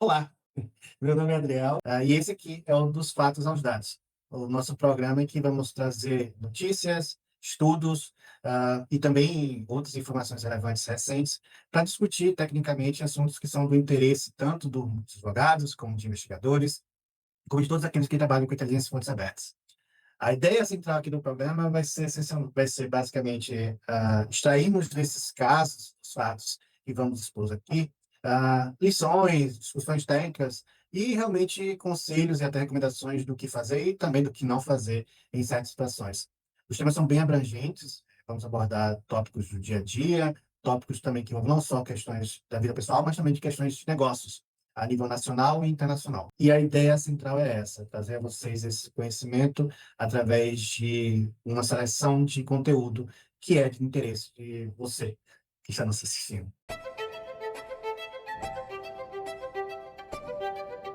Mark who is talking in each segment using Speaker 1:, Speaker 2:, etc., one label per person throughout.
Speaker 1: Olá, meu nome é Adriel, e esse aqui é um dos Fatos aos Dados, o nosso programa em que vamos trazer notícias, estudos, e também outras informações relevantes recentes para discutir tecnicamente assuntos que são do interesse tanto dos advogados, como de investigadores, como de todos aqueles que trabalham com inteligência de fontes abertas. A ideia central aqui do programa vai ser basicamente extrairmos desses casos, os fatos que vamos expor aqui, lições, discussões técnicas e realmente conselhos e até recomendações do que fazer e também do que não fazer em certas situações. Os temas são bem abrangentes, vamos abordar tópicos do dia a dia, tópicos também que envolvem não só questões da vida pessoal, mas também de questões de negócios a nível nacional e internacional. E a ideia central é essa, trazer a vocês esse conhecimento através de uma seleção de conteúdo que é de interesse de você que está nos assistindo.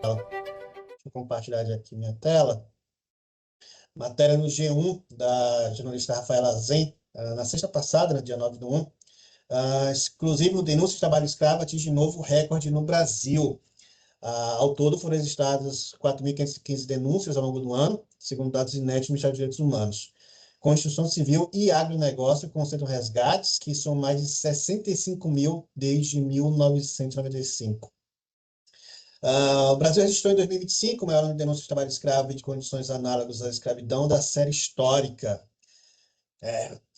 Speaker 2: Deixa eu compartilhar aqui minha tela. Matéria no G1 da jornalista Rafaela Zen, na sexta passada, no dia 9 do 1. Exclusive, o denúncia de trabalho escravo atinge novo recorde no Brasil. Ao todo, foram registradas 4.515 denúncias ao longo do ano, segundo dados inéditos do Ministério dos Direitos Humanos. Construção Civil e Agronegócio concentram resgates, que são mais de 65 mil desde 1995. O Brasil registrou em 2025 o maior número de denúncias de trabalho escravo e de condições análogas à escravidão da série histórica.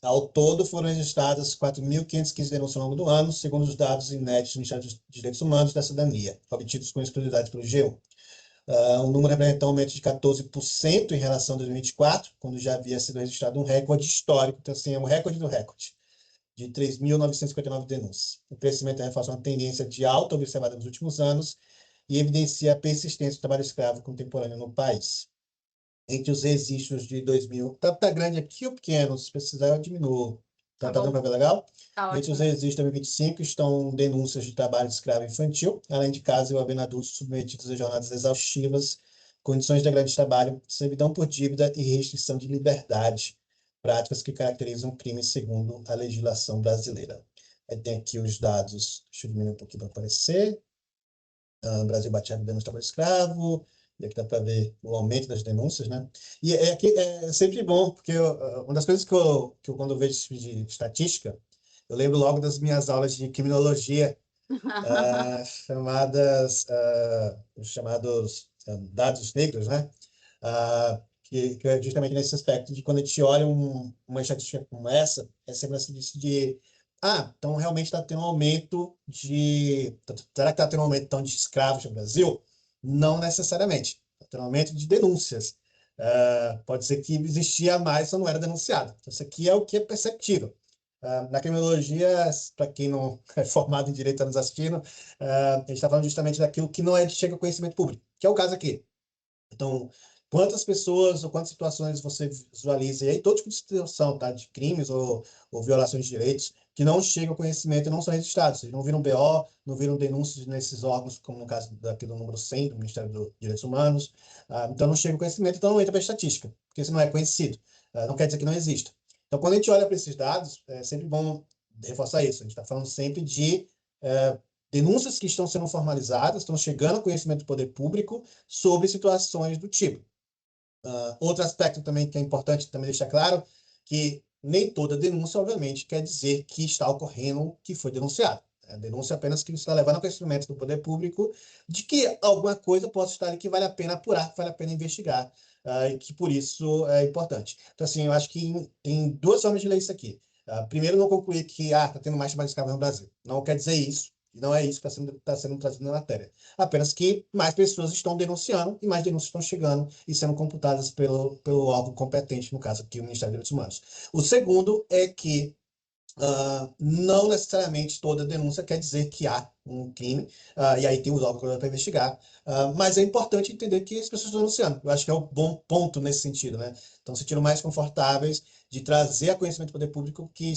Speaker 2: Ao todo, foram registradas 4.515 denúncias ao longo do ano, segundo os dados inéditos do Ministério dos Direitos Humanos da Cidadania, obtidos com exclusividade pelo G1. O número representa um aumento de 14% em relação a 2024, quando já havia sido registrado um recorde histórico, então, assim, é um recorde do recorde, de 3.959 denúncias. O crescimento reforça uma tendência de alta observada nos últimos anos e evidencia a persistência do trabalho escravo contemporâneo no país. Entre os registros de 2000, tá grande aqui ou pequeno? Se precisar, eu diminuo. Tá dando para ver legal?
Speaker 3: Tá
Speaker 2: Entre os
Speaker 3: ótimo.
Speaker 2: registros de 2025 estão denúncias de trabalho escravo infantil, além de casos envolvendo adultos submetidos a jornadas exaustivas, condições de degradante de trabalho, servidão por dívida e restrição de liberdade, práticas que caracterizam o crime segundo a legislação brasileira. Aí tem aqui os dados, deixa eu diminuir um pouquinho para aparecer. Brasil bate recorde de trabalho escravo, e aqui dá para ver o aumento das denúncias, né? E é sempre bom, porque uma das coisas que eu quando eu vejo esse tipo de estatística, eu lembro logo das minhas aulas de criminologia, os chamados dados negros, né? Que é justamente nesse aspecto de quando a gente olha uma estatística como essa, é sempre assim de então realmente está tendo um aumento de... Será que está tendo um aumento então, de escravos no Brasil? Não necessariamente. Está tendo um aumento de denúncias. Pode ser que existia mais, só não era denunciado. Então, isso aqui é o que é perceptível. Na criminologia, para quem não é formado em direito está nos assistindo, a gente está falando justamente daquilo que não chega ao conhecimento público, que é o caso aqui. Então, quantas pessoas ou quantas situações você visualiza, e aí todo tipo de situação, tá? De crimes ou violações de direitos, que não chegam ao conhecimento e não são registrados, não viram BO, não viram denúncias nesses órgãos, como no caso daqui do número 100, do Ministério dos Direitos Humanos. Então, não chega ao conhecimento, então não entra para a estatística, porque isso não é conhecido. Não quer dizer que não exista. Então, quando a gente olha para esses dados, é sempre bom reforçar isso. A gente está falando sempre de denúncias que estão sendo formalizadas, estão chegando ao conhecimento do poder público sobre situações do tipo. Outro aspecto também que é importante também deixar claro, que nem toda denúncia, obviamente, quer dizer que está ocorrendo que foi denunciado. A denúncia é apenas que está levando ao conhecimento do poder público de que alguma coisa possa estar ali que vale a pena apurar, que vale a pena investigar, e que por isso é importante. Então, assim, eu acho que tem duas formas de ler isso aqui. Primeiro, não concluir que está tendo mais trabalho escravo no Brasil. Não quer dizer isso. Não é isso que está sendo trazido na matéria. Apenas que mais pessoas estão denunciando e mais denúncias estão chegando e sendo computadas pelo órgão competente, no caso aqui, o Ministério dos Direitos Humanos. O segundo é que não necessariamente toda denúncia quer dizer que há um crime, e aí tem os órgãos para investigar, mas é importante entender que as pessoas estão denunciando. Eu acho que é um bom ponto nesse sentido, né? Então, se sentindo mais confortáveis de trazer a conhecimento do poder público que,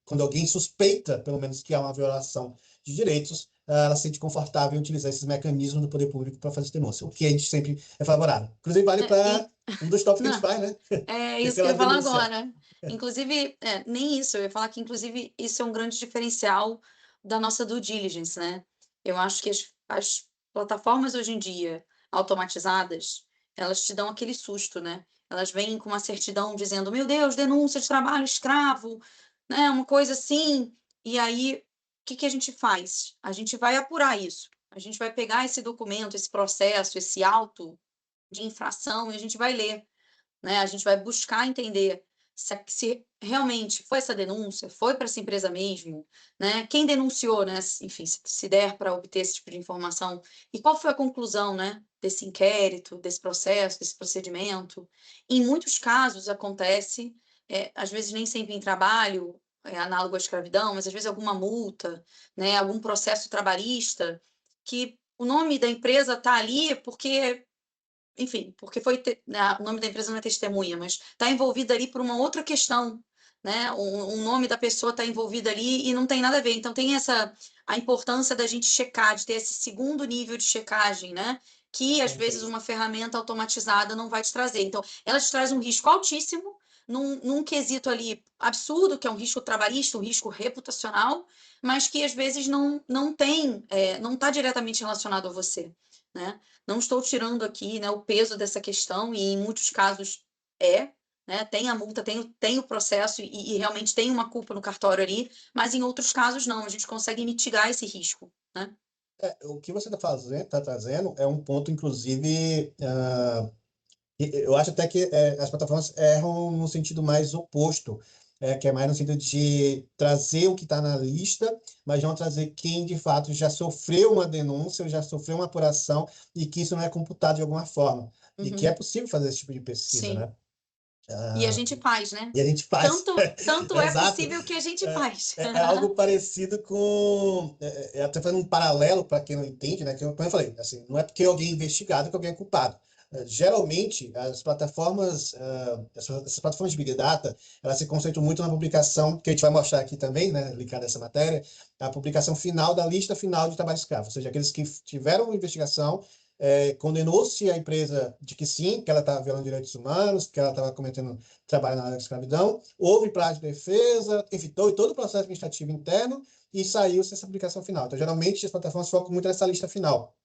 Speaker 2: quando alguém suspeita, pelo menos, que há uma violação de direitos, ela se sente confortável em utilizar esses mecanismos do poder público para fazer denúncia, o que a gente sempre é favorável. Inclusive, vale para um dos tópicos que a gente
Speaker 3: Não,
Speaker 2: faz, né?
Speaker 3: é
Speaker 2: Que é
Speaker 3: isso que eu
Speaker 2: pela
Speaker 3: ia falar
Speaker 2: denúncia.
Speaker 3: agora. Inclusive, nem isso, eu ia falar que inclusive isso é um grande diferencial da nossa due diligence, né. Eu acho que as plataformas hoje em dia automatizadas, elas te dão aquele susto, né? Elas vêm com uma certidão dizendo: meu Deus, denúncia de trabalho escravo, né? Uma coisa assim. E aí, o que que a gente faz? A gente vai apurar isso. A gente vai pegar esse documento, esse processo, esse auto de infração e a gente vai ler, né? A gente vai buscar entender se realmente foi essa denúncia, foi para essa empresa mesmo, né? Quem denunciou, né? Enfim, se der para obter esse tipo de informação. E qual foi a conclusão, né? Desse inquérito, desse processo, desse procedimento. Em muitos casos acontece, às vezes nem sempre em trabalho, análogo à escravidão, mas às vezes alguma multa, né? Algum processo trabalhista, que o nome da empresa está ali porque enfim, porque o nome da empresa não é testemunha, mas está envolvida ali por uma outra questão, né? O nome da pessoa está envolvida ali e não tem nada a ver. Então tem a importância da gente checar, de ter esse segundo nível de checagem, né? Que às vezes uma ferramenta automatizada não vai te trazer. Então, ela te traz um risco altíssimo, num quesito ali absurdo, que é um risco trabalhista, um risco reputacional, mas que às vezes não está diretamente relacionado a você, né? Não estou tirando aqui, né, o peso dessa questão, e em muitos casos né, tem a multa, tem o processo e realmente tem uma culpa no cartório ali, mas em outros casos não, a gente consegue mitigar esse risco, né?
Speaker 2: O que você está trazendo é um ponto, inclusive, eu acho até que as plataformas erram no sentido mais oposto, que é mais no sentido de trazer o que está na lista, mas não trazer quem de fato já sofreu uma denúncia, ou já sofreu uma apuração e que isso não é computado de alguma forma. E que é
Speaker 3: Uhum.
Speaker 2: possível fazer esse tipo de pesquisa,
Speaker 3: Sim.
Speaker 2: né?
Speaker 3: E a
Speaker 2: Ah,
Speaker 3: gente faz, né?
Speaker 2: e a gente faz.
Speaker 3: Tanto é
Speaker 2: Exato.
Speaker 3: possível que a gente faz.
Speaker 2: É algo parecido com. Até fazendo um paralelo para quem não entende, né? Que como eu falei, assim, não é porque alguém é investigado que alguém é culpado. Geralmente, as plataformas, essas plataformas de Big Data, elas se concentram muito na publicação, que a gente vai mostrar aqui também, né, ligado a essa matéria, a publicação final da lista final de trabalho escravo, ou seja, aqueles que tiveram uma investigação, condenou-se a empresa de que sim, que ela estava violando direitos humanos, que ela estava cometendo trabalho na área da escravidão, houve prazo de defesa, enfim, todo o processo administrativo interno e saiu-se essa publicação final. Então, geralmente, as plataformas focam muito nessa lista final.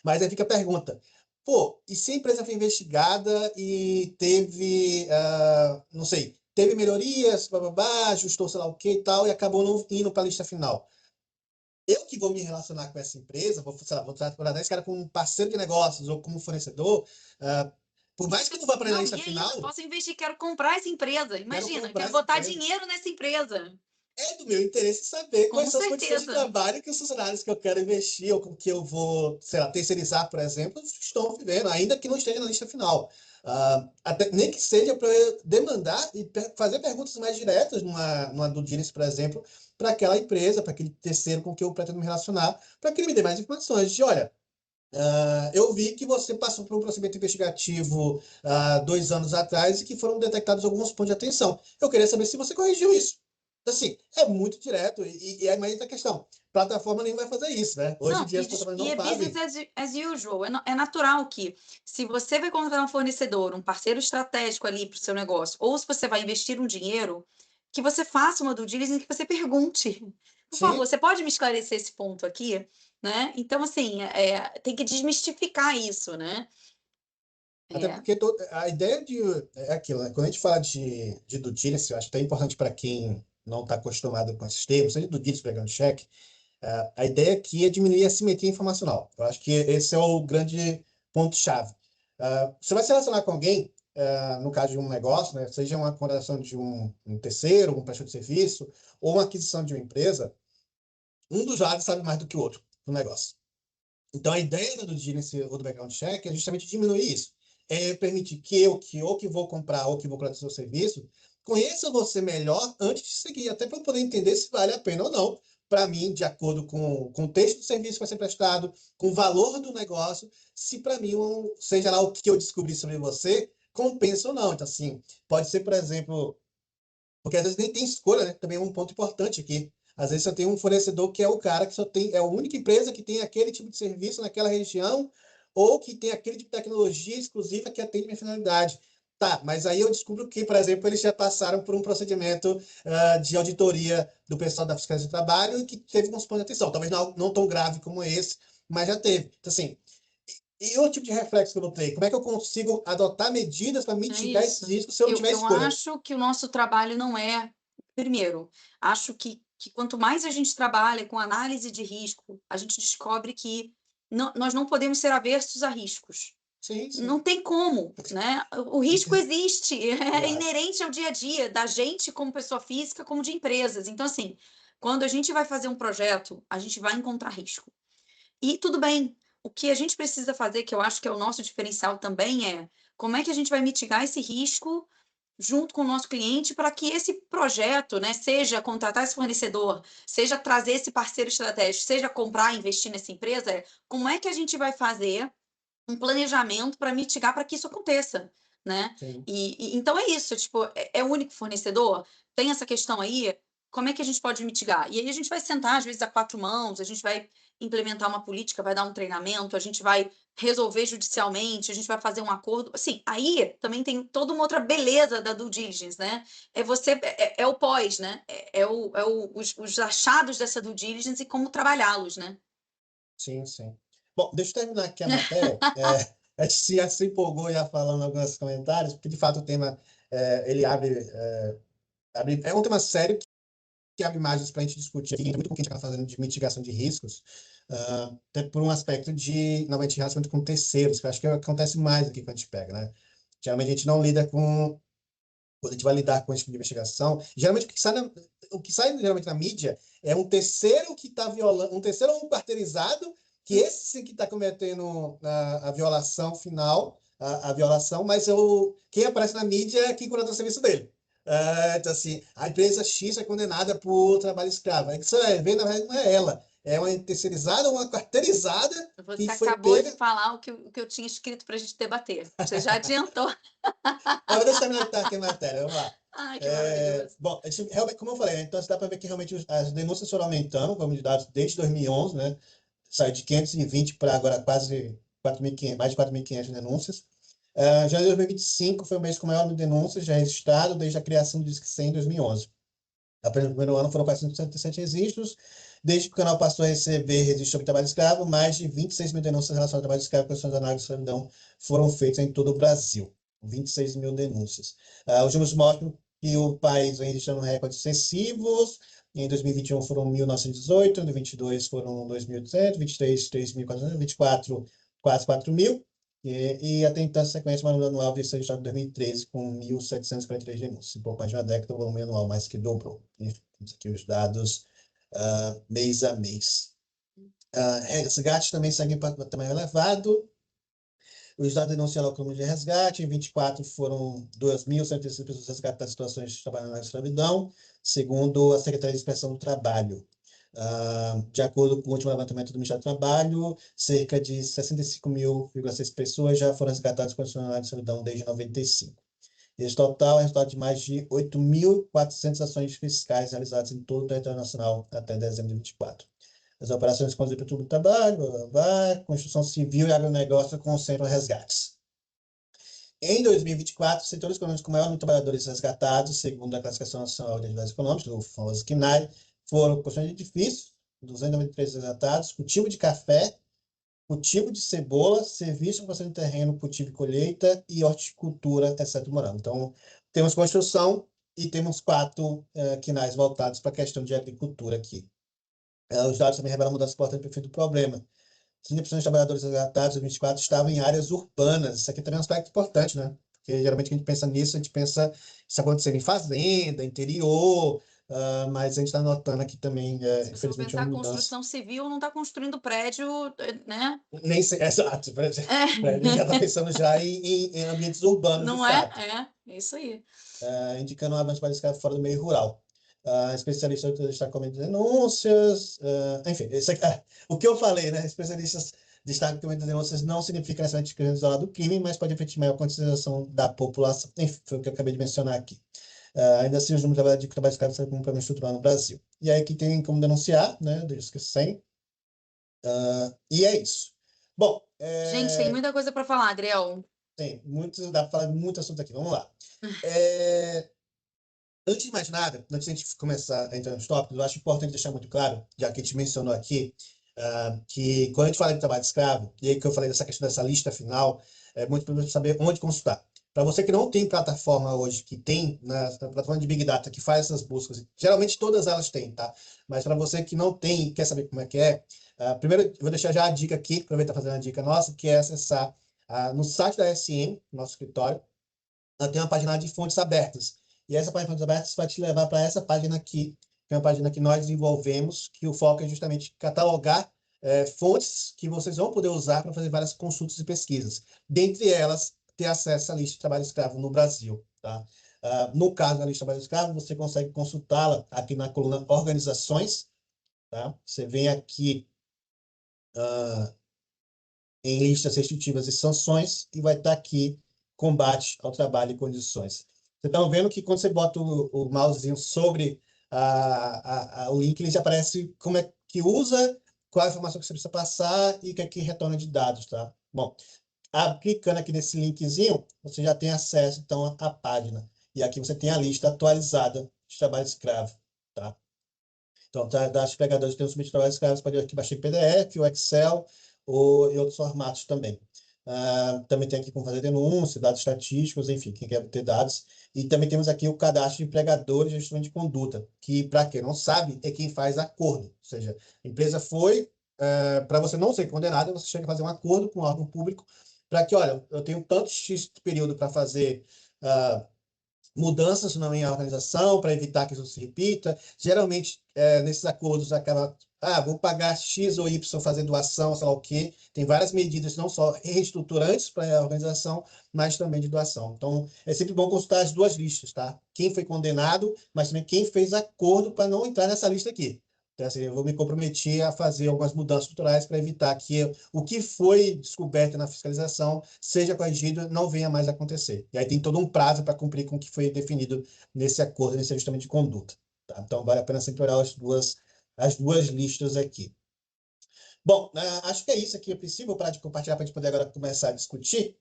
Speaker 2: Mas aí fica a pergunta, pô, e se a empresa foi investigada e teve, não sei, teve melhorias, bababá, ajustou sei lá o que e tal, e acabou não indo para a lista final. Eu que vou me relacionar com essa empresa, sei lá, vou tratar esse cara como um parceiro de negócios ou como fornecedor, por mais que eu não vá para a
Speaker 3: Não,
Speaker 2: lista
Speaker 3: e ainda
Speaker 2: final,
Speaker 3: posso investir, quero comprar essa empresa.
Speaker 2: quero
Speaker 3: Imagina,
Speaker 2: comprar
Speaker 3: quero
Speaker 2: essa
Speaker 3: botar
Speaker 2: empresa.
Speaker 3: dinheiro nessa empresa.
Speaker 2: É do meu interesse saber quais
Speaker 3: Com
Speaker 2: são as condições de
Speaker 3: certeza.
Speaker 2: trabalho que os funcionários que eu quero investir ou com que eu vou, sei lá, terceirizar, por exemplo, estão vivendo, ainda que não esteja na lista final. Até, nem que seja para eu demandar e fazer perguntas mais diretas numa due diligence, por exemplo, para aquela empresa, para aquele terceiro com que eu pretendo me relacionar, para que ele me dê mais informações de, olha, eu vi que você passou por um procedimento investigativo 2 anos atrás e que foram detectados alguns pontos de atenção. Eu queria saber se você corrigiu isso. Assim, é muito direto e aí mais a questão. Plataforma nenhuma vai fazer isso, né? Hoje em
Speaker 3: Não,
Speaker 2: dia as plataformas não
Speaker 3: é business
Speaker 2: fazem.
Speaker 3: as usual. É natural que, se você vai contratar um fornecedor, um parceiro estratégico ali para o seu negócio, ou se você vai investir um dinheiro, que você faça uma due diligence e que você pergunte. Por favor,
Speaker 2: Sim,
Speaker 3: você pode me esclarecer esse ponto aqui? Né? Então, assim, tem que desmistificar isso, né?
Speaker 2: até
Speaker 3: É.
Speaker 2: porque a ideia de. É aquilo, né? Quando a gente fala de due diligence, eu acho até importante para quem não está acostumado com esses termos, seja due diligence, background check, a ideia aqui é diminuir a assimetria informacional. Eu acho que esse é o grande ponto-chave. Você vai se relacionar com alguém, no caso de um negócio, né, seja uma contratação de um terceiro, um prestador de serviço, ou uma aquisição de uma empresa, um dos lados sabe mais do que o outro do negócio. Então, a ideia do diligence ou do background check é justamente diminuir isso. É permitir que ou que vou comprar ou que vou contratar seu serviço, conheça você melhor antes de seguir, até para eu poder entender se vale a pena ou não, para mim, de acordo com o contexto do serviço que vai ser prestado, com o valor do negócio, se para mim, seja lá o que eu descobri sobre você, compensa ou não. Então, assim, pode ser, por exemplo, porque às vezes nem tem escolha, né? Também é um ponto importante aqui. Às vezes você tem um fornecedor que é o cara que só tem, é a única empresa que tem aquele tipo de serviço naquela região, ou que tem aquele tipo de tecnologia exclusiva que atende minha finalidade. Tá, mas aí eu descubro que, por exemplo, eles já passaram por um procedimento de auditoria do pessoal da Fiscalização do Trabalho e que teve uns pontos de atenção. Talvez não tão grave como esse, mas já teve. Então, assim, e o tipo de reflexo que eu notei? Como é que eu consigo adotar medidas para mitigar esses
Speaker 3: isso.
Speaker 2: riscos se eu não tiver
Speaker 3: Eu
Speaker 2: escolha?
Speaker 3: acho que o nosso trabalho não é. Primeiro, acho que quanto mais a gente trabalha com análise de risco, a gente descobre que nós não podemos ser aversos a riscos.
Speaker 2: Sim,
Speaker 3: Não
Speaker 2: sim.
Speaker 3: tem como, né? O risco existe, é
Speaker 2: Claro.
Speaker 3: inerente ao dia a dia, da gente como pessoa física, como de empresas. Então, assim, quando a gente vai fazer um projeto, a gente vai encontrar risco. E tudo bem, o que a gente precisa fazer, que eu acho que é o nosso diferencial também, é como é que a gente vai mitigar esse risco junto com o nosso cliente para que esse projeto, né, seja contratar esse fornecedor, seja trazer esse parceiro estratégico, seja comprar, investir nessa empresa, como é que a gente vai fazer um planejamento para mitigar para que isso aconteça, né?
Speaker 2: Sim.
Speaker 3: Então é isso, tipo, é o único fornecedor? Tem essa questão aí, como é que a gente pode mitigar? E aí a gente vai sentar, às vezes, a quatro mãos, a gente vai implementar uma política, vai dar um treinamento, a gente vai resolver judicialmente, a gente vai fazer um acordo. Assim, aí também tem toda uma outra beleza da due diligence, né? É o pós, né? Os achados dessa due diligence e como trabalhá-los, né?
Speaker 2: Sim, sim. Bom, deixa eu terminar aqui a matéria. A gente já se empolgou já falando alguns comentários, porque de fato o tema ele é um tema sério que abre margens para a gente discutir aqui, muito com o que a gente está fazendo de mitigação de riscos, até por um aspecto de, normalmente, relacionamento com terceiros, que eu acho que acontece mais aqui quando a gente pega, né? Geralmente a gente não lida com, quando a gente vai lidar com esse tipo de investigação, geralmente o que sai geralmente na mídia é um terceiro que está violando, um terceiro ou um quarteirizado, que esse sim que está cometendo a violação final, a violação, mas quem aparece na mídia é quem contratou o serviço dele. Então, assim, a empresa X é condenada por trabalho escravo. Aí que você vai ver, na verdade, não é ela. É uma terceirizada ou uma quarteirizada que
Speaker 3: Você
Speaker 2: foi
Speaker 3: acabou de
Speaker 2: pega.
Speaker 3: falar o que eu tinha escrito para a gente debater. Você já adiantou.
Speaker 2: Mas deixa eu terminar aqui a matéria, vamos lá.
Speaker 3: Ai, que maravilhoso.
Speaker 2: Bom, realmente, como eu falei, né, então dá para ver que realmente as denúncias foram aumentando, vamos de dados desde 2011, né? Saiu de 520 para agora quase 4.500, mais de 4.500 denúncias. Já em 2025 foi o mês com maior número de denúncias já registrado desde a criação do Disque 100 em 2011. Apenas no primeiro ano foram 467 registros. Desde que o canal passou a receber registros sobre trabalho escravo, mais de 26 mil denúncias relacionadas ao trabalho escravo e questões de análise de escravidão foram feitas em todo o Brasil. 26 mil denúncias. Os números mostram que o país vem registrando recordes sucessivos. Em 2021 foram 1.918, em 2022 foram 2.200, 23, 3.400, 24, quase 4.000. Até então, a sequência, o número anual veio ser registrado em 2013, com 1.743 denúncias. Em pouco mais de uma década, o volume anual mais que dobrou. Temos aqui os dados mês a mês. Resgates também seguem para tamanho elevado. Os dados denunciaram o crime de resgate. Em 24 foram 2.135 pessoas resgatadas em situações de trabalho na escravidão, segundo a Secretaria de Inspeção do Trabalho. De acordo com o último levantamento do Ministério do Trabalho, cerca de 65.000,6 pessoas já foram resgatadas com a escravidão desde 95. Esse total é resultado de mais de 8.400 ações fiscais realizadas em todo o território nacional até dezembro de 24. As operações com o Público do Trabalho, construção civil e agronegócio concentram resgates. Em 2024, os setores econômicos com maior número de trabalhadores resgatados, segundo a Classificação Nacional de Atividades Econômicas, o famoso CNAE, foram construção de edifícios, 293 resgatados, cultivo de café, cultivo de cebola, serviço de construção de terreno, cultivo e colheita e horticultura, exceto morango. Então, temos construção e temos 4 CNAEs voltados para a questão de agricultura aqui. Os dados também revelam mudança importante no perfil do problema. 30% dos trabalhadores resgatados em 2024 estavam em áreas urbanas. Isso aqui também é um aspecto importante, né? Porque geralmente quando a gente pensa nisso, a gente pensa isso acontecendo em fazenda, interior, mas a gente está notando aqui também,
Speaker 3: Se você for
Speaker 2: infelizmente, uma
Speaker 3: pensar,
Speaker 2: mudança.
Speaker 3: construção civil não está construindo prédio, né?
Speaker 2: Nem sei, exato, por exemplo,
Speaker 3: É,
Speaker 2: a gente já está pensando já em ambientes urbanos, de
Speaker 3: não é?
Speaker 2: fato,
Speaker 3: É isso aí.
Speaker 2: indicando um avanço para esse fora do meio rural. Especialistas destacam aumento de denúncias, enfim, o que eu falei, né? Especialistas destacam que o aumento de denúncias não significa necessariamente que isolado do crime, mas pode efetuar maior conscientização da população. Enfim, foi o que eu acabei de mencionar aqui. Ainda assim, os números de trabalho escravo são um problema estrutural no Brasil. E aí aqui tem como denunciar, né? Desde que 100. E é isso. Bom,
Speaker 3: Gente, tem muita coisa para falar, Adriel.
Speaker 2: dá para falar de muito assunto aqui. Vamos lá. Antes de mais nada, antes de a gente começar a entrar nos tópicos, eu acho importante deixar muito claro, já que a gente mencionou aqui, que quando a gente fala de trabalho escravo, e aí que eu falei dessa questão dessa lista final, é muito importante saber onde consultar. Para você que não tem plataforma hoje, que tem na plataforma de Big Data que faz essas buscas, geralmente todas elas têm, tá? Mas para você que não tem e quer saber como é que é, primeiro eu vou deixar já a dica aqui, aproveitar fazendo a dica nossa, que é acessar no site da SM, nosso escritório, ela tem uma página de fontes abertas. E essa página de fontes abertas vai te levar para essa página aqui, que é uma página que nós desenvolvemos, que o foco é justamente catalogar fontes que vocês vão poder usar para fazer várias consultas e pesquisas. Dentre elas, ter acesso à lista de trabalho escravo no Brasil. Tá? No caso da lista de trabalho escravo, você consegue consultá-la aqui na coluna Organizações. Tá? Você vem aqui em listas restritivas e sanções e vai estar aqui combate ao trabalho e condições. Vocês estão vendo que quando você bota o mousezinho sobre o link, ele já aparece como é que usa, qual a informação que você precisa passar e o que é que retorna de dados, tá? Bom, clicando aqui nesse linkzinho, você já tem acesso, então, à página. E aqui você tem a lista atualizada de trabalho escravo, tá? Então, das pegadoras que tem o submetido de trabalho escravo, você pode aqui baixar em PDF, o Excel, ou em outros formatos também. Também tem aqui como fazer denúncia, dados estatísticos, enfim, quem quer ter dados. E também temos aqui o cadastro de empregadores e gestão de conduta, que, para quem não sabe, é quem faz acordo. Ou seja, a empresa foi, para você não ser condenado, você chega a fazer um acordo com o órgão público para que, olha, eu tenho tanto X período para fazer mudanças na minha organização para evitar que isso se repita. Geralmente, nesses acordos, acaba, vou pagar X ou Y fazer doação, sei lá o quê. Tem várias medidas, não só reestruturantes para a organização, mas também de doação. Então, é sempre bom consultar as duas listas, tá? Quem foi condenado, mas também quem fez acordo para não entrar nessa lista aqui. Então, assim, eu vou me comprometer a fazer algumas mudanças estruturais para evitar que o que foi descoberto na fiscalização seja corrigido, não venha mais a acontecer. E aí tem todo um prazo para cumprir com o que foi definido nesse acordo, nesse ajustamento de conduta. Tá? Então, vale a pena sempre olhar as duas listas aqui. Bom, acho que é isso aqui a princípio. Vou parar de compartilhar para a gente poder agora começar a discutir.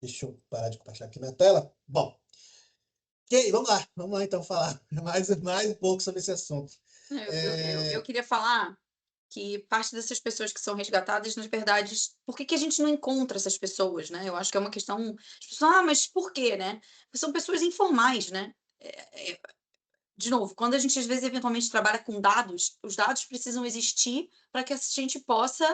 Speaker 2: Deixa eu parar de compartilhar aqui na tela. Bom, ok, vamos lá então falar mais um pouco sobre esse assunto.
Speaker 3: Eu queria falar que parte dessas pessoas que são resgatadas, nas verdade, por que a gente não encontra essas pessoas, né? Eu acho que é uma questão. As pessoas, mas por quê, né? Porque são pessoas informais, né? De novo, quando a gente às vezes eventualmente trabalha com dados, os dados precisam existir para que a gente possa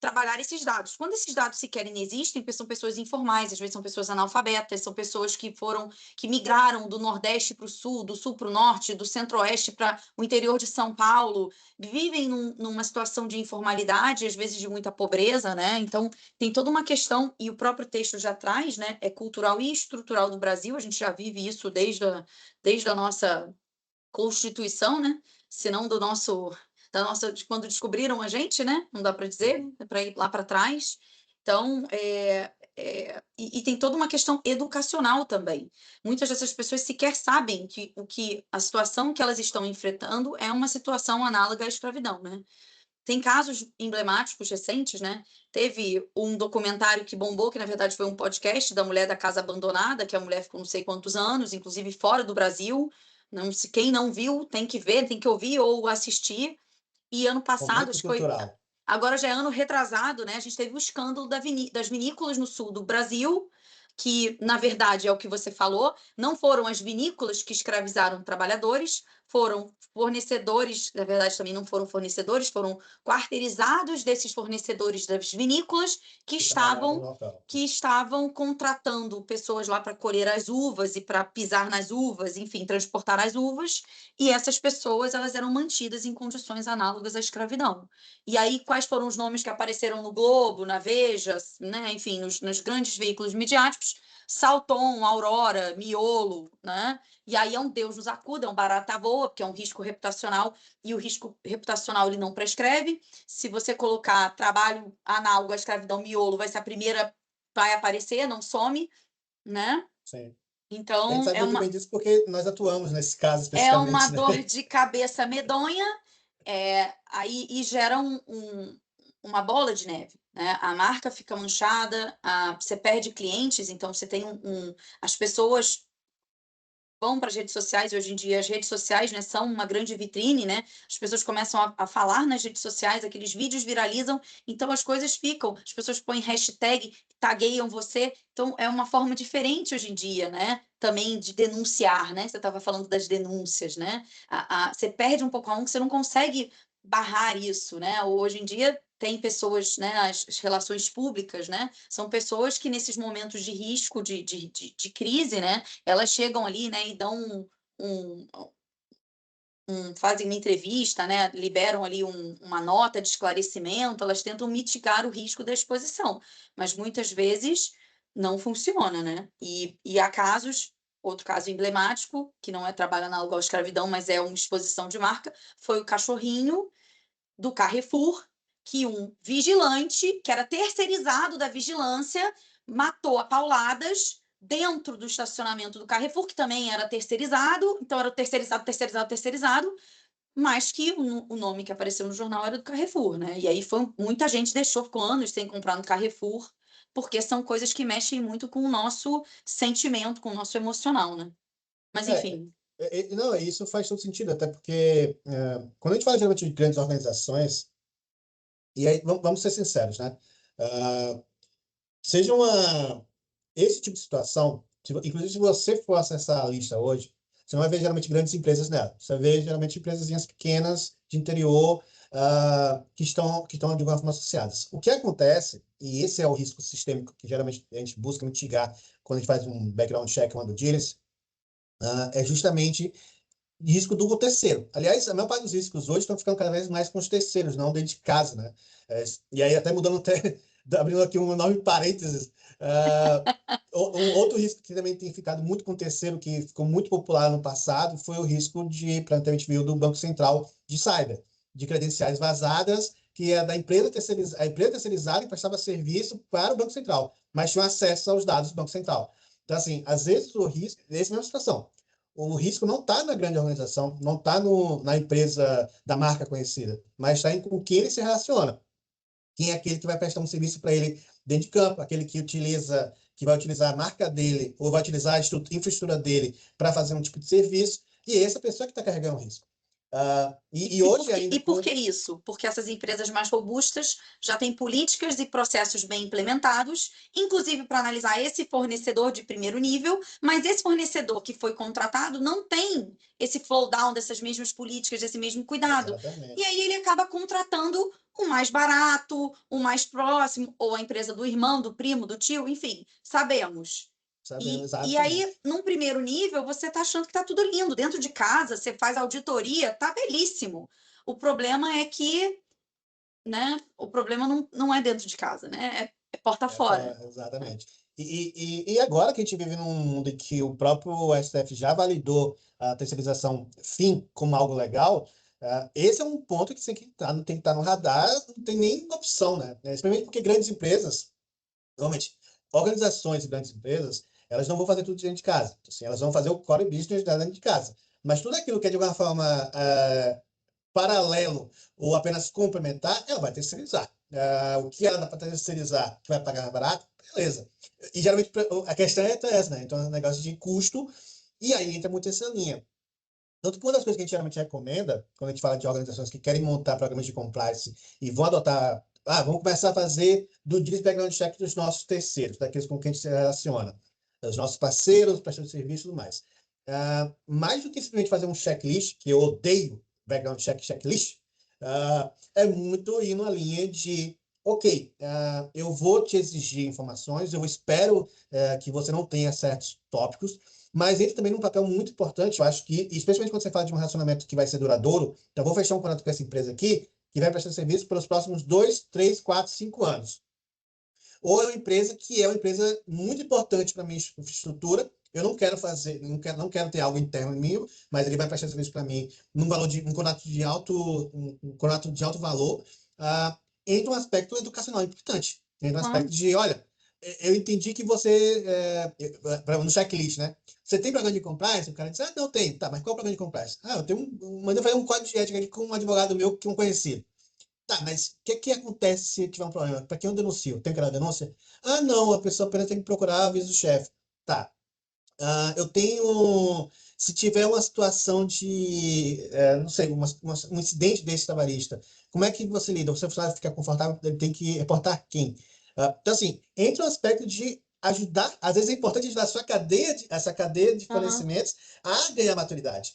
Speaker 3: trabalhar esses dados. Quando esses dados sequer existem, são pessoas informais, às vezes são pessoas analfabetas, são pessoas que migraram do Nordeste para o Sul, do Sul para o Norte, do Centro-Oeste para o interior de São Paulo, vivem numa situação de informalidade, às vezes de muita pobreza, né? Então, tem toda uma questão, e o próprio texto já traz, né? É cultural e estrutural do Brasil, a gente já vive isso desde a nossa Constituição, né? Se não de quando descobriram a gente, né? Não dá para dizer, para ir lá para trás. Então, e tem toda uma questão educacional também. Muitas dessas pessoas sequer sabem que a situação que elas estão enfrentando é uma situação análoga à escravidão, né? Tem casos emblemáticos recentes, né? Teve um documentário que bombou, que na verdade foi um podcast da mulher da casa abandonada, que a mulher ficou não sei quantos anos, inclusive fora do Brasil. Não, quem não viu tem que ver, tem que ouvir ou assistir. E ano passado, acho
Speaker 2: Momento
Speaker 3: que foi.
Speaker 2: cultural.
Speaker 3: Agora já é ano retrasado, né? A gente teve o escândalo das vinícolas no sul do Brasil, que, na verdade, é o que você falou, não foram as vinícolas que escravizaram trabalhadores, foram fornecedores, na verdade também não foram fornecedores, foram quarteirizados desses fornecedores das vinícolas que estavam contratando pessoas lá para colher as uvas e para pisar nas uvas, enfim, transportar as uvas, e essas pessoas elas eram mantidas em condições análogas à escravidão. E aí, quais foram os nomes que apareceram no Globo, na Veja, né? Enfim, nos grandes veículos midiáticos? Salton, Aurora, Miolo, né? E aí é um Deus nos acuda, é um barata voa, porque é um risco reputacional, e o risco reputacional ele não prescreve. Se você colocar trabalho análogo à escravidão, Miolo vai ser a primeira, vai aparecer, não some, né?
Speaker 2: Sim. A gente
Speaker 3: Então,
Speaker 2: sabe muito bem disso porque nós atuamos nesse caso
Speaker 3: é uma
Speaker 2: especificamente, né?
Speaker 3: dor de cabeça medonha, aí e gera uma bola de neve, né? A marca fica manchada, você perde clientes, então você tem as pessoas vão para as redes sociais, e hoje em dia as redes sociais, né, são uma grande vitrine, né? As pessoas começam a falar nas redes sociais, aqueles vídeos viralizam, então as coisas ficam, as pessoas põem hashtag, tagueiam você, então é uma forma diferente hoje em dia, né? Também de denunciar, né? Você estava falando das denúncias, né? Você perde um pouco a mão, que você não consegue barrar isso, né? Hoje em dia tem pessoas, né, as relações públicas, né, são pessoas que nesses momentos de risco, de crise, né, elas chegam ali, né, e dão um, fazem uma entrevista, né, liberam ali uma nota de esclarecimento, elas tentam mitigar o risco da exposição, mas muitas vezes não funciona, né? E há casos, outro caso emblemático, que não é trabalho análogo à escravidão, mas é uma exposição de marca, foi o cachorrinho do Carrefour, que um vigilante, que era terceirizado da vigilância, matou a pauladas dentro do estacionamento do Carrefour, que também era terceirizado, então era o terceirizado, mas que o nome que apareceu no jornal era do Carrefour, né? E aí muita gente ficou anos sem comprar no Carrefour, porque são coisas que mexem muito com o nosso sentimento, com o nosso emocional, né? Mas
Speaker 2: É,
Speaker 3: enfim.
Speaker 2: não, isso faz todo sentido, até porque quando a gente fala geralmente de grandes organizações, e aí vamos ser sinceros, né? Ah, seja esse tipo de situação, inclusive se você for acessar a lista hoje, você não vai ver geralmente grandes empresas nela. Você vai ver geralmente empresazinhas pequenas de interior que estão de alguma forma associadas. O que acontece, e esse é o risco sistêmico que geralmente a gente busca mitigar quando a gente faz um background check, uma due diligence, é justamente risco do terceiro. Aliás, a maior parte dos riscos hoje estão ficando cada vez mais com os terceiros, não dentro de casa, né? E aí até mudando, até abrindo aqui um enorme parênteses, um outro risco que também tem ficado muito com o terceiro, que ficou muito popular no passado, foi o risco a gente viu do Banco Central de cyber, de credenciais vazadas, que é da empresa terceirizada, a empresa terceirizada que prestava serviço para o Banco Central, mas tinha acesso aos dados do Banco Central. Então, assim, às vezes o risco, nessa mesma situação, o risco não está na grande organização, não está na empresa da marca conhecida, mas está em com quem ele se relaciona. Quem é aquele que vai prestar um serviço para ele dentro de campo, aquele que vai utilizar a marca dele ou vai utilizar a infraestrutura dele para fazer um tipo de serviço, e é essa pessoa que está carregando o risco. E hoje ainda
Speaker 3: E por que isso? Porque essas empresas mais robustas já têm políticas e processos bem implementados, inclusive para analisar esse fornecedor de primeiro nível, mas esse fornecedor que foi contratado não tem esse flow down dessas mesmas políticas, desse mesmo cuidado. E
Speaker 2: Exatamente.
Speaker 3: aí ele acaba contratando o mais barato, o mais próximo, ou a empresa do irmão, do primo, do tio, enfim, sabemos.
Speaker 2: Sabemos
Speaker 3: E aí,
Speaker 2: exatamente.
Speaker 3: num primeiro nível, você está achando que está tudo lindo. Dentro de casa, você faz auditoria, tá belíssimo. O problema é que, né? O problema não é dentro de casa, né? É porta fora.
Speaker 2: Exatamente. E agora que a gente vive num mundo em que o próprio STF já validou a terceirização fim como algo legal, esse é um ponto que tem que estar no radar, não tem nem opção, né? Principalmente porque grandes empresas, normalmente, organizações e grandes empresas, elas não vão fazer tudo dentro de casa. Assim, elas vão fazer o core business dentro de casa. Mas tudo aquilo que é de alguma forma paralelo ou apenas complementar, ela vai terceirizar. O que ela dá para terceirizar, que vai pagar mais barato, beleza. E geralmente a questão é essa, né? Então é um negócio de custo, e aí entra muito essa linha. Tanto que uma das coisas que a gente geralmente recomenda, quando a gente fala de organizações que querem montar programas de compliance e vão adotar, vamos começar a fazer do diligence background check dos nossos terceiros, daqueles com quem a gente se relaciona, dos nossos parceiros, prestadores de serviço e tudo mais. Mais do que simplesmente fazer um checklist, que eu odeio background check, checklist, é muito ir na linha de, ok, eu vou te exigir informações, eu espero que você não tenha certos tópicos, mas ele também num papel muito importante, eu acho que, especialmente quando você fala de um relacionamento que vai ser duradouro, então vou fechar um contrato com essa empresa aqui, que vai prestar serviço pelos próximos 2, 3, 4, 5 anos. Ou é uma empresa que é uma empresa muito importante para a minha infraestrutura, eu não quero fazer, não quero ter algo interno em mim, mas ele vai prestar serviço para mim um contrato de alto valor, entra um aspecto educacional importante. Entra um aspecto
Speaker 3: Claro.
Speaker 2: de, olha, eu entendi que você, no checklist, né? Você tem programa de compliance? O cara diz, não, tem. Tá, mas qual é o programa de compliance? Eu tenho mandei fazer um código de ética aqui com um advogado meu que eu conheci. Tá, mas o que acontece se tiver um problema? Para quem eu denuncio? Tem que dar denúncia? Não, a pessoa apenas tem que procurar aviso do chefe. Tá. Eu tenho se tiver uma situação de, não sei, um incidente desse trabalhista, como é que você lida? O seu funcionário fica confortável, ele tem que reportar quem? Então, assim, entra o aspecto de ajudar, às vezes é importante ajudar essa cadeia de
Speaker 3: Aham.
Speaker 2: fornecimentos a ganhar maturidade.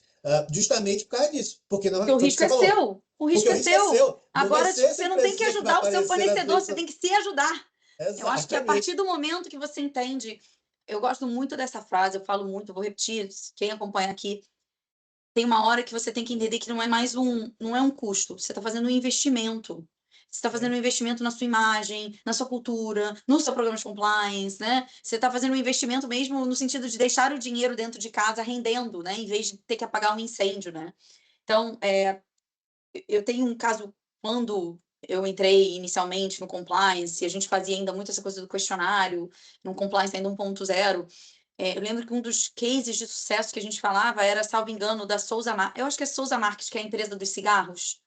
Speaker 2: Justamente por causa disso. Porque não
Speaker 3: Porque o
Speaker 2: foi o que
Speaker 3: risco
Speaker 2: você
Speaker 3: é
Speaker 2: falou.
Speaker 3: seu. O
Speaker 2: Porque
Speaker 3: risco
Speaker 2: o
Speaker 3: é
Speaker 2: risco é
Speaker 3: seu.
Speaker 2: seu. Não vai
Speaker 3: Agora,
Speaker 2: ser
Speaker 3: tipo,
Speaker 2: essa
Speaker 3: você não tem que
Speaker 2: empresinha que vai
Speaker 3: ajudar o seu
Speaker 2: aparecer na
Speaker 3: fornecedor,
Speaker 2: frente.
Speaker 3: você tem que se ajudar. Eu acho que a
Speaker 2: Exatamente.
Speaker 3: partir do momento que você entende, eu gosto muito dessa frase, eu falo muito, eu vou repetir, quem acompanha aqui, tem uma hora que você tem que entender que não é mais não é um custo, você está fazendo um investimento. Você está fazendo um investimento na sua imagem, na sua cultura, no seu programa de compliance, né? Você está fazendo um investimento mesmo no sentido de deixar o dinheiro dentro de casa rendendo, né? Em vez de ter que apagar um incêndio, né? Então, eu tenho um caso quando eu entrei inicialmente no compliance, e a gente fazia ainda muito essa coisa do questionário, no compliance ainda 1.0. Eu lembro que um dos cases de sucesso que a gente falava era, salvo engano, da Souza Marques. Eu acho que é Souza Marques, que é a empresa dos cigarros.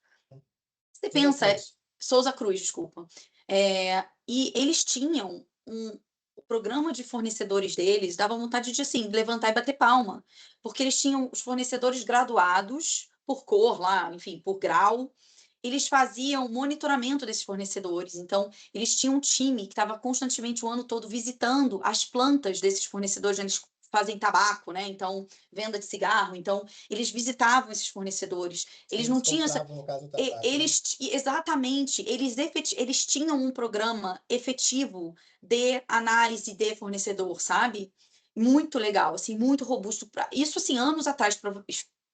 Speaker 3: Você
Speaker 2: Tudo
Speaker 3: pensa,
Speaker 2: cruz.
Speaker 3: Souza Cruz, desculpa. E eles tinham o programa de fornecedores deles, dava vontade de, assim, levantar e bater palma, porque eles tinham os fornecedores graduados por cor lá, enfim, por grau. Eles faziam monitoramento desses fornecedores, então eles tinham um time que estava constantemente o ano todo visitando as plantas desses fornecedores, onde eles fazem tabaco, né? Então, venda de cigarro. Então, eles visitavam esses fornecedores. Eles não
Speaker 2: Eles
Speaker 3: tinham essa.
Speaker 2: compravam, no caso, o tabaco, né?
Speaker 3: Exatamente, eles tinham um programa efetivo de análise de fornecedor, sabe? Muito legal, assim, muito robusto. Isso, assim, anos atrás,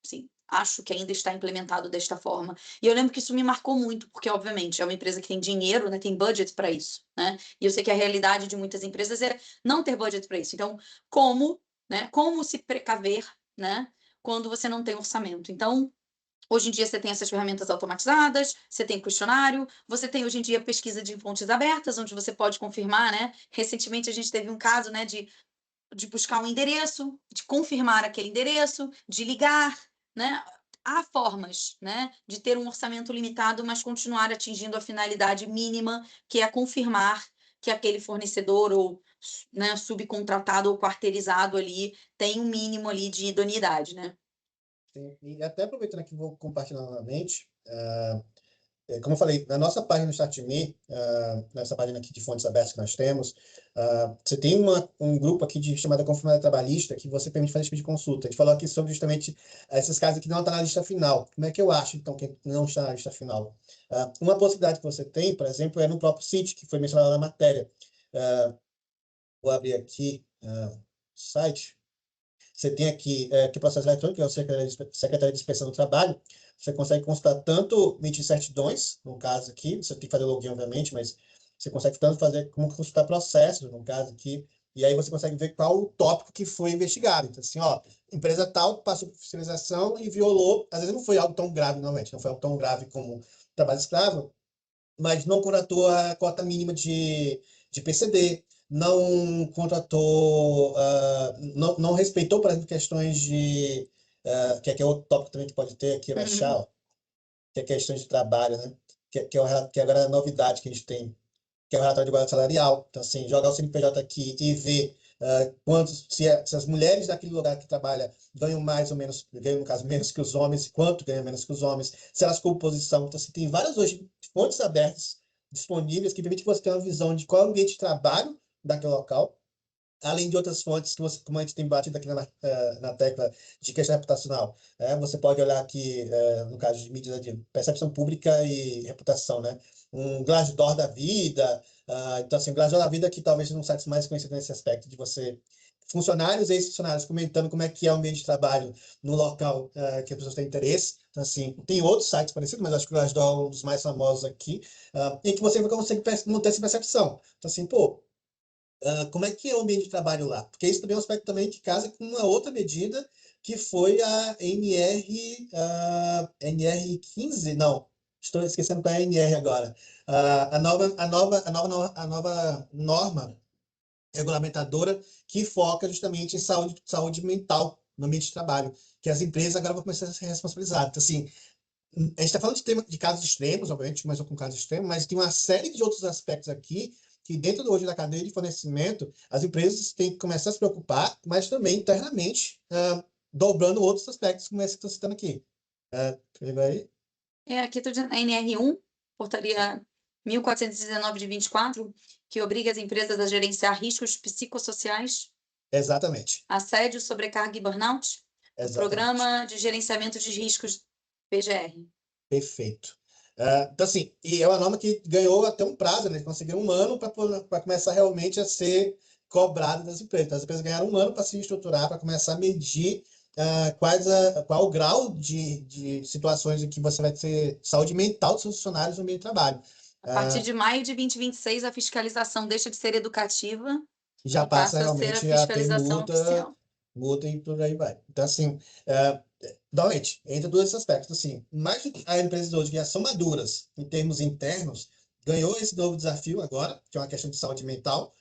Speaker 3: assim, acho que ainda está implementado desta forma. E eu lembro que isso me marcou muito, porque, obviamente, é uma empresa que tem dinheiro, né, tem budget para isso, né? E eu sei que a realidade de muitas empresas é não ter budget para isso. Então, como se precaver, né, quando você não tem orçamento? Então, hoje em dia você tem essas ferramentas automatizadas, você tem questionário, você tem hoje em dia pesquisa de fontes abertas, onde você pode confirmar, né? Recentemente a gente teve um caso, né, de buscar um endereço, de confirmar aquele endereço, de ligar, né? Há formas, né, de ter um orçamento limitado, mas continuar atingindo a finalidade mínima, que é confirmar que aquele fornecedor ou, né, subcontratado ou quarteirizado ali tem um mínimo ali de idoneidade, né?
Speaker 2: Sim. E até aproveitando aqui, vou compartilhar novamente. Como eu falei, na nossa página do StartMe, nessa página aqui de fontes abertas que nós temos, você tem um grupo aqui chamado Confirmada Trabalhista que você permite fazer esse tipo de consulta. A gente falou aqui sobre justamente esses casos que não estão na lista final. Como é que eu acho, então, que não está na lista final? Uma possibilidade que você tem, por exemplo, é no próprio site, que foi mencionado na matéria. Vou abrir aqui o site. Você tem aqui que processo eletrônico, que é o Secretaria de Inspeção do Trabalho. Você consegue consultar tanto emitir certidões, no caso aqui, você tem que fazer login, obviamente, mas você consegue tanto fazer como consultar processos, no caso aqui, e aí você consegue ver qual o tópico que foi investigado. Então, assim, ó, empresa tal passou por fiscalização e violou, às vezes não foi algo tão grave, normalmente, não foi algo tão grave como trabalho escravo, mas não contratou a cota mínima de PCD, não contratou, não respeitou, por exemplo, questões de, que aqui é outro tópico também que pode ter aqui, Rachel, que é questões de trabalho, né? Que agora é a novidade que a gente tem, que é o relatório de igualdade salarial. Então, assim, jogar o CNPJ aqui e ver se as mulheres daquele lugar que trabalha ganham mais ou menos, ganham, no caso, menos que os homens, quanto ganham menos que os homens, se elas composição. Então, assim, tem várias hoje fontes abertas disponíveis que permitem que você tenha uma visão de qual é o ambiente de trabalho daquele local, além de outras fontes que você, como a gente tem batido aqui na tecla de questão reputacional. Você pode olhar aqui, no caso de mídias de percepção pública e reputação, né? Um Glassdoor da vida. Então, assim, Glassdoor da vida que talvez sejam sites mais conhecidos nesse aspecto, de você funcionários e ex-funcionários comentando como é que é o ambiente de trabalho no local que as pessoas têm interesse. Então, assim, tem outros sites parecidos, mas acho que o Glassdoor é um dos mais famosos aqui, em que você consegue manter essa percepção. Então, assim, pô, como é que é o ambiente de trabalho lá? Porque isso também é um aspecto também que casa com uma outra medida, que foi a NR15, não, estou esquecendo qual é a NR agora. A nova norma regulamentadora que foca justamente em saúde mental no ambiente de trabalho, que as empresas agora vão começar a ser responsabilizadas. Então, assim, a gente está falando de casos extremos, obviamente, começou com casos extremos, mas tem uma série de outros aspectos aqui que dentro hoje da cadeia de fornecimento, as empresas têm que começar a se preocupar, mas também internamente dobrando outros aspectos, como esse que eu estou citando aqui. Pegou aí?
Speaker 3: Aqui estou dizendo a NR1, portaria 1419 de 24, que obriga as empresas a gerenciar riscos psicossociais,
Speaker 2: Exatamente.
Speaker 3: assédio, sobrecarga e burnout, o
Speaker 2: Exatamente.
Speaker 3: Programa de Gerenciamento de Riscos, PGR.
Speaker 2: Perfeito. Então, assim, e é uma norma que ganhou até um prazo, né? Conseguiram 1 ano para começar realmente a ser cobrada das empresas. Então, as empresas ganharam 1 ano para se estruturar, para começar a medir qual o grau de situações em que você vai ter saúde mental dos seus funcionários no meio de trabalho.
Speaker 3: A partir de maio de 2026, a fiscalização deixa de ser educativa
Speaker 2: Já
Speaker 3: e
Speaker 2: passa
Speaker 3: passa a ser a
Speaker 2: realmente a ter
Speaker 3: fiscalização oficial.
Speaker 2: multa e por aí vai. Então, assim, novamente, entre dois esses aspectos, assim, mais do que a empresa hoje que já são maduras em termos internos, ganhou esse novo desafio agora, que é uma questão de saúde mental,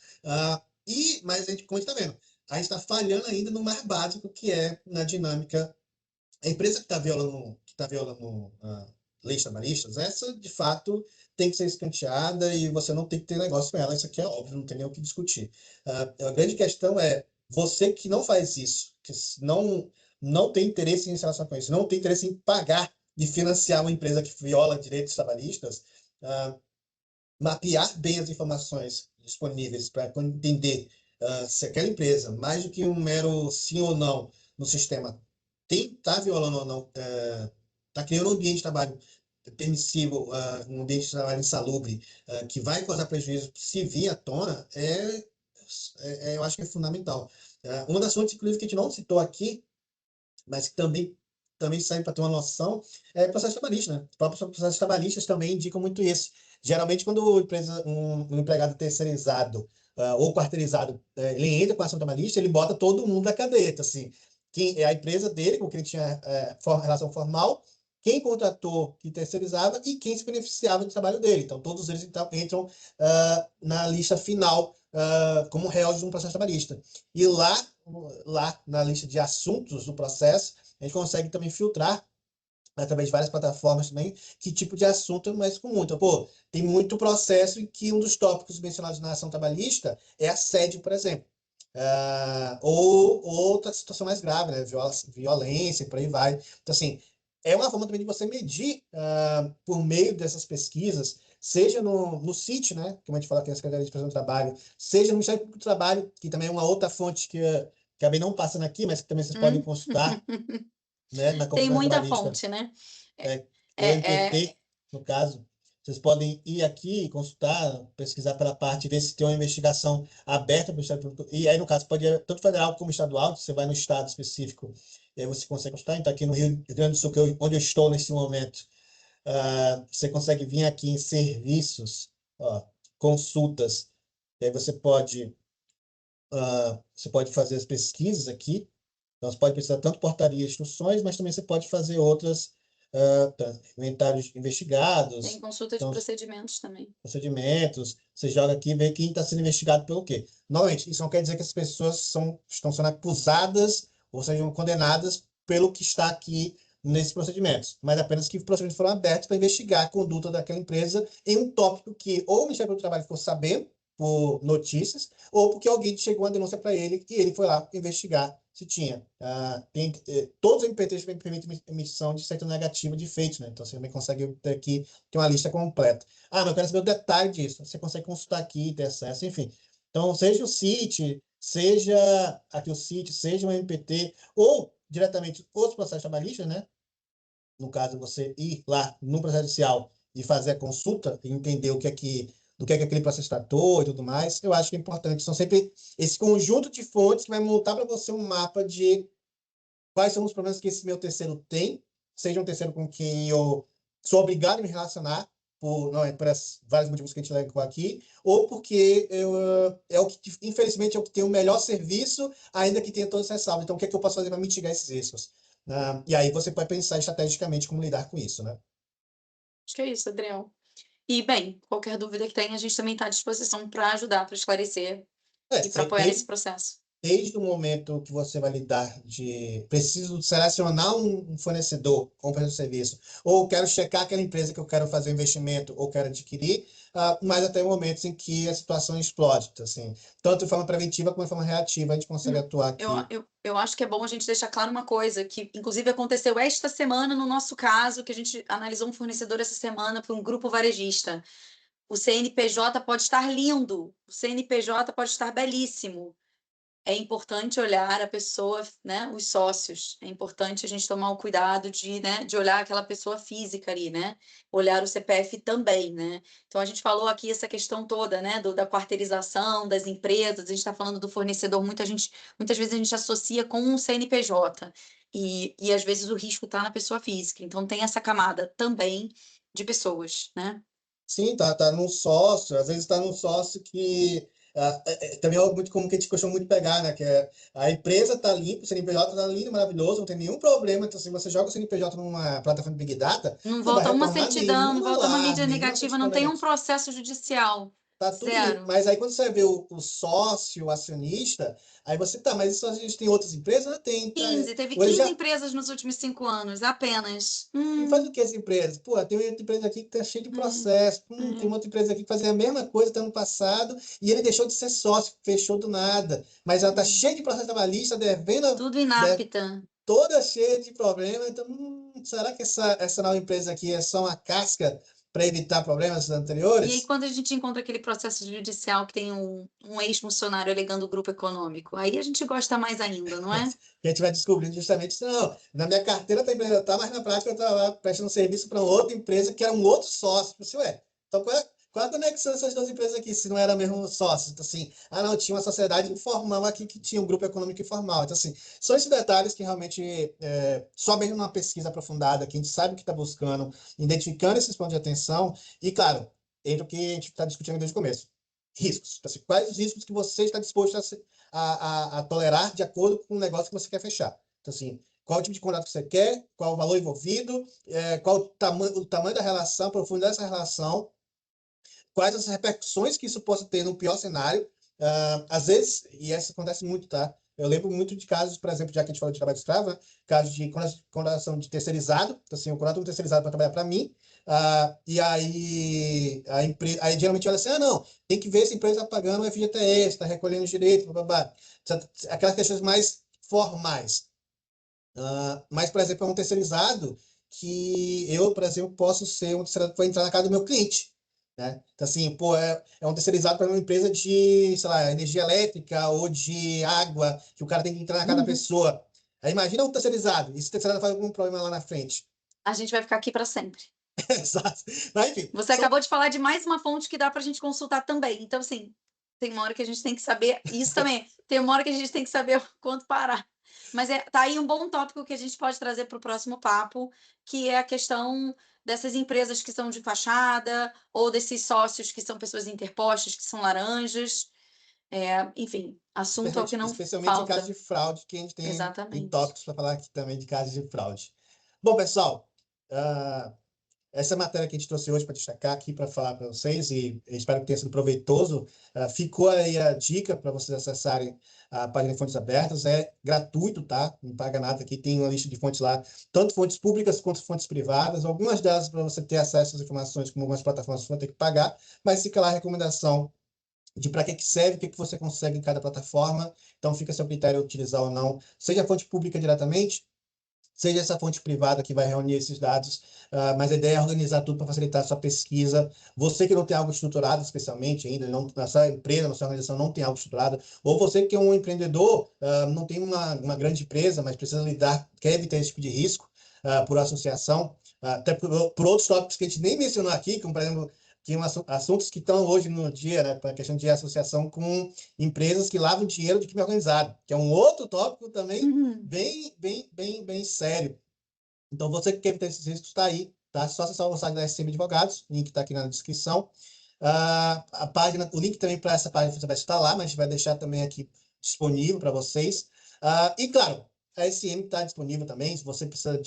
Speaker 2: mas a gente, como a gente está vendo, a gente está falhando ainda no mais básico, que é na dinâmica. A empresa que está violando leis trabalhistas, essa, de fato, tem que ser escanteada e você não tem que ter negócio com ela, isso aqui é óbvio, não tem nem o que discutir. A grande questão é, você que não faz isso, que não tem interesse em se relacionar com isso, não tem interesse em pagar e financiar uma empresa que viola direitos trabalhistas, mapear bem as informações disponíveis para entender se aquela empresa, mais do que um mero sim ou não no sistema, está violando ou não, está criando um ambiente de trabalho permissivo, um ambiente de trabalho insalubre, que vai causar prejuízo se vir à tona, eu acho que é fundamental. Uma das fontes, inclusive, que a gente não citou aqui, mas que também serve para ter uma noção, é processo trabalhista, né? Os próprios processos trabalhistas também indicam muito isso. Geralmente, quando um empregado terceirizado ou quarteirizado, ele entra com a ação trabalhista, ele bota todo mundo na cadeia. Então, assim, quem é a empresa dele, com quem ele tinha relação formal, quem contratou que terceirizava e quem se beneficiava do trabalho dele. Então, todos eles entram na lista final como réus de um processo trabalhista. E lá na lista de assuntos do processo, a gente consegue também filtrar através de várias plataformas também, que tipo de assunto é mais comum. Então, tem muito processo em que um dos tópicos mencionados na ação trabalhista é assédio, por exemplo. Ou outra situação mais grave, né? Violência, e por aí vai. Então, assim, é uma forma também de você medir por meio dessas pesquisas, seja no CIT, né? Como a gente fala aqui na Secretaria de Educação do Trabalho, seja no Ministério Público do Trabalho, que também é uma outra fonte que acabei não passando aqui, mas que também vocês podem consultar, né, na
Speaker 3: Tem
Speaker 2: Confederação
Speaker 3: muita
Speaker 2: Trabalhista.
Speaker 3: fonte, né?
Speaker 2: O MPT, no caso, vocês podem ir aqui, consultar, pesquisar pela parte, ver se tem uma investigação aberta para o Ministério Público. E aí, no caso, pode ir tanto federal como estadual, você vai no estado específico, e aí você consegue consultar. Então, aqui no Rio Grande do Sul, onde eu estou nesse momento, você consegue vir aqui em serviços, consultas, e aí você pode fazer as pesquisas aqui. Então, você pode precisar tanto portaria e instruções, mas também você pode fazer outras inventários investigados.
Speaker 3: Tem consulta de procedimentos também.
Speaker 2: Procedimentos, você joga aqui e vê quem está sendo investigado pelo quê. Novamente, isso não quer dizer que as pessoas estão sendo acusadas ou sejam condenadas pelo que está aqui nesses procedimentos, mas apenas que os procedimentos foram abertos para investigar a conduta daquela empresa em um tópico que ou o Ministério do Trabalho ficou sabendo por notícias, ou porque alguém chegou uma denúncia para ele e ele foi lá investigar se tinha. Todos os MPTs permitem emissão de certidão negativa de feitos, né? Então você também consegue ter aqui uma lista completa. Mas eu quero saber o detalhe disso. Você consegue consultar aqui, ter acesso, enfim. Então, seja o CIT, seja seja o MPT, ou diretamente os processos trabalhistas, né? No caso, você ir lá no processo judicial e fazer a consulta e entender do que é que aquele processo tratou e tudo mais, eu acho que é importante. São sempre esse conjunto de fontes que vai montar para você um mapa de quais são os problemas que esse meu terceiro tem, seja um terceiro com quem eu sou obrigado a me relacionar, por vários motivos que a gente elencou aqui, ou porque infelizmente, é o que tem o melhor serviço, ainda que tenha todas essas ressalvas. Então, o que é que eu posso fazer para mitigar esses riscos? E aí você pode pensar estrategicamente como lidar com isso, né?
Speaker 3: Acho que é isso, Adriel. E, bem, qualquer dúvida que tenha, a gente também está à disposição para ajudar, para esclarecer e para apoiar nesse processo.
Speaker 2: desde o momento que você vai lidar preciso selecionar um fornecedor ou fazer um serviço, ou quero checar aquela empresa que eu quero fazer investimento ou quero adquirir, mas até momentos em que a situação explode. Então, assim, tanto de forma preventiva como de forma reativa, a gente consegue atuar aqui.
Speaker 3: Eu acho que é bom a gente deixar claro uma coisa, que inclusive aconteceu esta semana no nosso caso, que a gente analisou um fornecedor essa semana para um grupo varejista. O CNPJ pode estar lindo, o CNPJ pode estar belíssimo. É importante olhar a pessoa, né, os sócios. É importante a gente tomar o cuidado de, né, de olhar aquela pessoa física ali, né? Olhar o CPF também, né? Então a gente falou aqui essa questão toda, né, da quarteirização das empresas. A gente está falando do fornecedor, muitas vezes a gente associa com um CNPJ e às vezes o risco está na pessoa física. Então tem essa camada também de pessoas, né?
Speaker 2: Sim, tá num sócio, às vezes está num sócio que também é algo muito comum que a gente costuma muito pegar, né? Que é a empresa tá limpa, o CNPJ tá lindo, maravilhoso, não tem nenhum problema. Então, se você joga o CNPJ numa plataforma de Big Data,
Speaker 3: Não
Speaker 2: não vai
Speaker 3: volta uma
Speaker 2: retornar
Speaker 3: certidão, não
Speaker 2: nenhuma
Speaker 3: volta uma
Speaker 2: lá,
Speaker 3: mídia
Speaker 2: nenhuma
Speaker 3: negativa, não
Speaker 2: certidão
Speaker 3: tem um
Speaker 2: negativa.
Speaker 3: processo judicial.
Speaker 2: Tá tudo limpo.
Speaker 3: Zero.
Speaker 2: Mas aí quando você vê o sócio, o acionista, aí você tá, mas isso a gente tem outras empresas? Tem. Tá,
Speaker 3: 15, teve
Speaker 2: ou ele
Speaker 3: 15
Speaker 2: já.
Speaker 3: empresas nos últimos 5 anos, apenas.
Speaker 2: E faz o que essa empresa? Pô, tem outra empresa aqui que tá cheia de processo. Tem uma outra empresa aqui que fazia a mesma coisa até ano passado e ele deixou de ser sócio, fechou do nada. Mas ela tá cheia de processo trabalhista, devendo,
Speaker 3: Tudo
Speaker 2: deve,
Speaker 3: inapta.
Speaker 2: toda cheia de problemas. Então, será que essa nova empresa aqui é só uma casca para evitar problemas
Speaker 3: E aí,
Speaker 2: anteriores?
Speaker 3: quando a gente encontra aquele processo judicial que tem um ex-funcionário alegando o grupo econômico, aí a gente gosta mais ainda, não é?
Speaker 2: Que a gente vai descobrindo justamente isso. Não, na minha carteira a empresa tá, mas na prática eu estava lá prestando serviço para outra empresa que era um outro sócio. Eu disse, ué, então qual é a conexão dessas duas empresas aqui, se não era mesmo sócio? Então, assim, não, tinha uma sociedade informal aqui que tinha um grupo econômico informal. Então, assim, são esses detalhes que realmente, só mesmo numa pesquisa aprofundada, que a gente sabe o que está buscando, identificando esses pontos de atenção, e, claro, entra o que a gente está discutindo desde o começo. Riscos. Então, assim, quais os riscos que você está disposto a tolerar de acordo com o negócio que você quer fechar. Então, assim, qual o tipo de contrato que você quer, qual o valor envolvido, qual o tamanho da relação, a profundidade dessa relação, quais as repercussões que isso possa ter no pior cenário. Às vezes, e isso acontece muito, tá? Eu lembro muito de casos, por exemplo, já que a gente falou de trabalho escravo, né? Casos de contratação de terceirizado. Então, assim, eu contrato um terceirizado para trabalhar para mim, e aí a empresa, aí geralmente olha assim, não, tem que ver se a empresa está pagando o FGTS, está recolhendo direito, blá, blá, blá. Aquelas questões mais formais. Mas, por exemplo, é um terceirizado que eu, por exemplo, posso ser um terceirizado para entrar na casa do meu cliente. Né? Então, assim, pô, é um terceirizado para uma empresa de, sei lá, energia elétrica ou de água, que o cara tem que entrar na casa da pessoa. Aí imagina um terceirizado, e esse terceirizado faz algum problema lá na frente.
Speaker 3: A gente vai ficar aqui para sempre.
Speaker 2: Exato. Mas, enfim,
Speaker 3: Você acabou de falar de mais uma fonte que dá para a gente consultar também. Então, assim, tem uma hora que a gente tem que saber. Isso também. Tem uma hora que a gente tem que saber quanto parar. Mas tá aí um bom tópico que a gente pode trazer para o próximo papo, que é a questão dessas empresas que são de fachada, ou desses sócios que são pessoas interpostas, que são laranjas. Enfim, assunto é o que não
Speaker 2: especialmente em casos
Speaker 3: falta.
Speaker 2: de fraude, que a gente tem
Speaker 3: Exatamente.
Speaker 2: tópicos para falar aqui também de casos de fraude. Bom, pessoal, essa matéria que a gente trouxe hoje para destacar aqui, para falar para vocês, e espero que tenha sido proveitoso. Ficou aí a dica para vocês acessarem a página de fontes abertas, é gratuito, tá? Não paga nada aqui, tem uma lista de fontes lá, tanto fontes públicas quanto fontes privadas. Algumas delas, para você ter acesso às informações, como algumas plataformas, você vai ter que pagar, mas fica lá a recomendação de para que serve, o que você consegue em cada plataforma. Então, fica a seu critério utilizar ou não, seja a fonte pública diretamente, seja essa fonte privada que vai reunir esses dados, mas a ideia é organizar tudo para facilitar a sua pesquisa. Você que não tem algo estruturado, especialmente ainda, não, na sua empresa, na sua organização não tem algo estruturado, ou você que é um empreendedor, não tem uma grande empresa, mas precisa lidar, quer evitar esse tipo de risco por associação, até por outros tópicos que a gente nem mencionou aqui, como, por exemplo, que assuntos que estão hoje no dia, né, para a questão de associação com empresas que lavam dinheiro de crime organizado, que é um outro tópico também bem sério. Então, você que quer ter esses riscos, está aí, tá? Só acessar o site da SM Advogados, o link está aqui na descrição. A página, o link também para essa página vai estar lá, mas a gente vai deixar também aqui disponível para vocês. E, claro, a SM está disponível também, se você precisa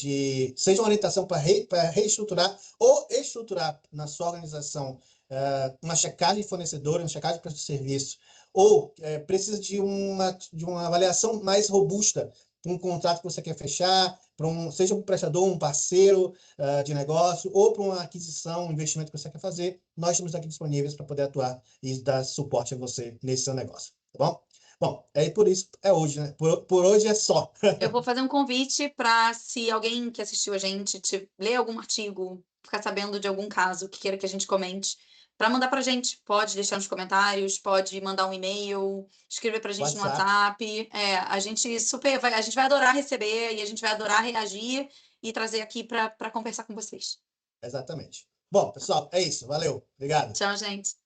Speaker 2: seja uma orientação para reestruturar ou estruturar na sua organização uma checagem de fornecedor, uma checagem de preço de serviço, ou precisa de uma avaliação mais robusta para um contrato que você quer fechar, seja um prestador, um parceiro de negócio, ou para uma aquisição, um investimento que você quer fazer, nós estamos aqui disponíveis para poder atuar e dar suporte a você nesse seu negócio, tá bom? Bom, por isso é hoje, né? Por hoje é só.
Speaker 3: Eu vou fazer um convite para, se alguém que assistiu a gente ler algum artigo, ficar sabendo de algum caso que queira que a gente comente, para mandar para a gente. Pode deixar nos comentários, pode mandar um e-mail, escrever para a gente no WhatsApp. A gente a gente vai adorar receber e a gente vai adorar reagir e trazer aqui para conversar com vocês.
Speaker 2: Exatamente. Bom, pessoal, é isso. Valeu. Obrigado.
Speaker 3: Tchau, gente.